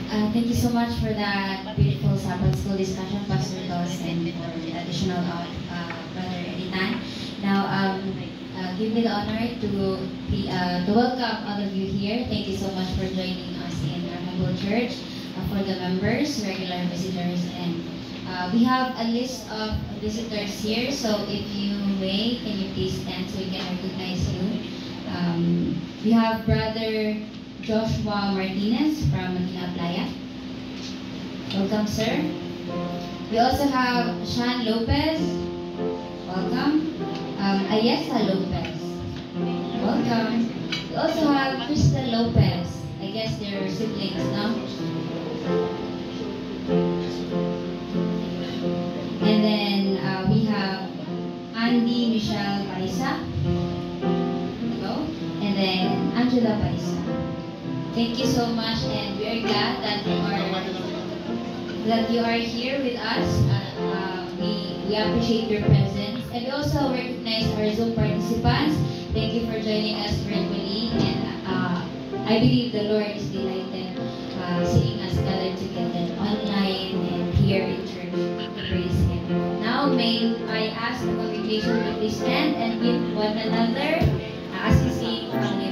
Thank you so much for that beautiful Sabbath school discussion, Pastor Dos, and for the additional Brother Editan. Now, give me the honor to welcome all of you here. Thank you so much for joining us in our humble church. For the members, regular visitors, and we have a list of visitors here. So if you may, can you please stand so we can recognize you? We have Brother Joshua Martinez from Manila Playa. Welcome, sir. We also have Sean Lopez. Welcome. Ayesa Lopez. Welcome. We also have Crystal Lopez. I guess they're siblings, no? And then we have Andy Michelle Paisa. And then Angela Paisa. Thank you so much, and we are glad that you are here with us. We appreciate your presence, and we also recognize our Zoom participants. Thank you for joining us virtually, and I believe the Lord is delighted seeing us gathered together online and here in church to praise Him. Now, may I ask the congregation to please stand and greet one another as we sing from the